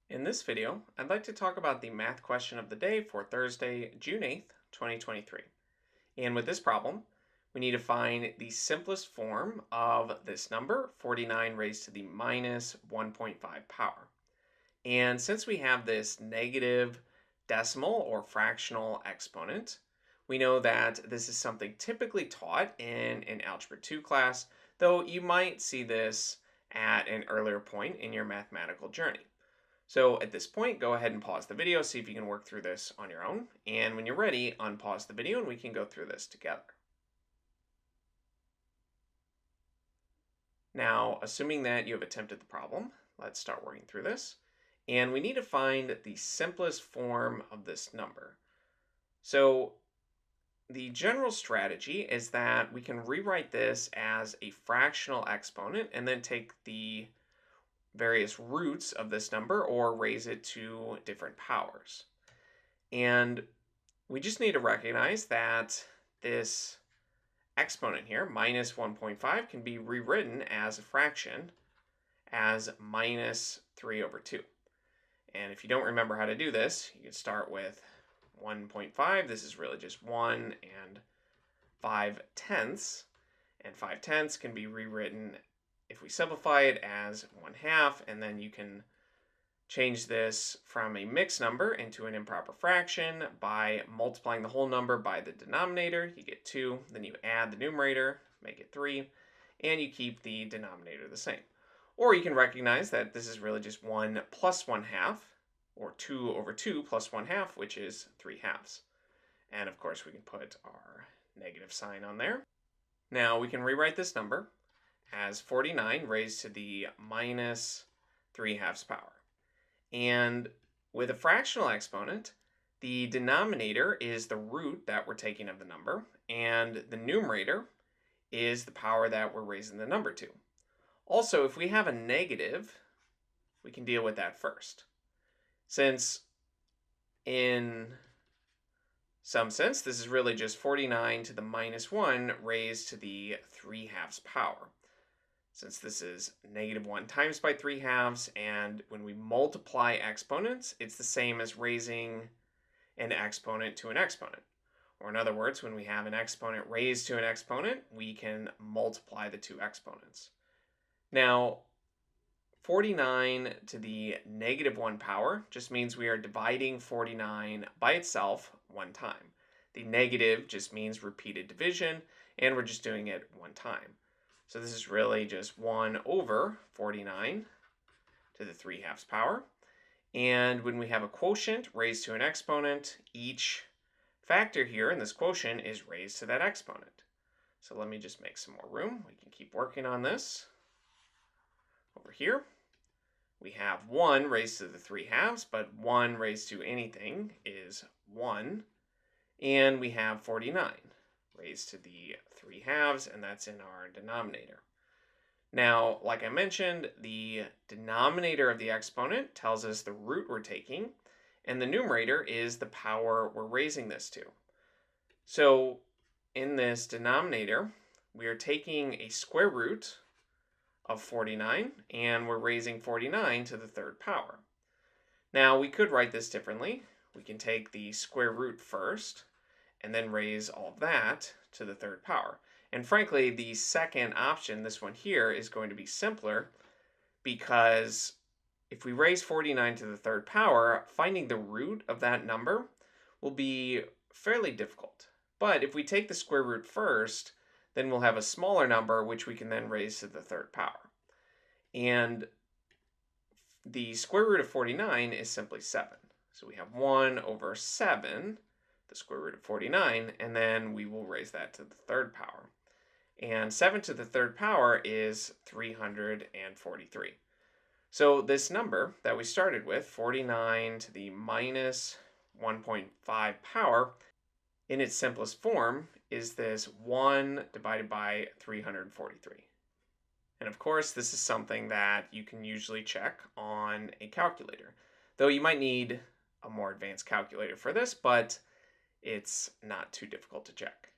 In this video, I'd like to talk about the math question of the day for Thursday, June 8th, 2023. And with this problem, we need to find the simplest form of this number, 49 raised to the minus 1.5 power. And since we have this negative decimal or fractional exponent, we know that this is something typically taught in an Algebra 2 class, though you might see this at an earlier point in your mathematical journey. So at this point, go ahead and pause the video, see if you can work through this on your own. And when you're ready, unpause the video and we can go through this together. Now, assuming that you have attempted the problem, let's start working through this. And we need to find the simplest form of this number. So the general strategy is that we can rewrite this as a fractional exponent and then take the various roots of this number or raise it to different powers. And we just need to recognize that this exponent here, minus 1.5, can be rewritten as a fraction as minus 3 over 2. And if you don't remember how to do this, you can start with 1.5. This is really just 1 and 5 tenths. And 5 tenths can be rewritten, if we simplify it, as 1/2, and then you can change this from a mixed number into an improper fraction by multiplying the whole number by the denominator. You get 2, then you add the numerator, make it 3, and you keep the denominator the same. Or you can recognize that this is really just 1 plus 1/2, or 2 over 2 plus 1/2, which is 3/2. And of course we can put our negative sign on there. Now we can rewrite this number as 49 raised to the minus 3/2 power. And with a fractional exponent, the denominator is the root that we're taking of the number, and the numerator is the power that we're raising the number to. Also, if we have a negative, we can deal with that first. Since in some sense, this is really just 49 to the minus 1 raised to the 3/2 power. Since this is negative 1 times by 3/2, and when we multiply exponents, it's the same as raising an exponent to an exponent. Or in other words, when we have an exponent raised to an exponent, we can multiply the two exponents. Now, 49 to the negative 1 power just means we are dividing 49 by itself one time. The negative just means repeated division, and we're just doing it one time. So this is really just 1 over 49 to the 3/2 power. And when we have a quotient raised to an exponent, each factor here in this quotient is raised to that exponent. So let me just make some more room. We can keep working on this. Over here, we have 1 raised to the 3/2, but 1 raised to anything is 1. And we have 49 raised to the 3/2, and that's in our denominator. Now, like I mentioned, the denominator of the exponent tells us the root we're taking, and the numerator is the power we're raising this to. So in this denominator, we are taking a square root of 49, and we're raising 49 to the 3rd power. Now, we could write this differently. We can take the square root first, and then raise all of that to the 3rd power. And frankly, the second option, this one here, is going to be simpler because if we raise 49 to the 3rd power, finding the root of that number will be fairly difficult. But if we take the square root first, then we'll have a smaller number which we can then raise to the 3rd power. And the square root of 49 is simply 7. So we have 1 over 7, the square root of 49, and then we will raise that to the 3rd power. And 7 to the 3rd power is 343. So this number that we started with, 49 to the minus 1.5 power, in its simplest form is this 1 divided by 343. And of course, this is something that you can usually check on a calculator, though you might need a more advanced calculator for this, but it's not too difficult to check.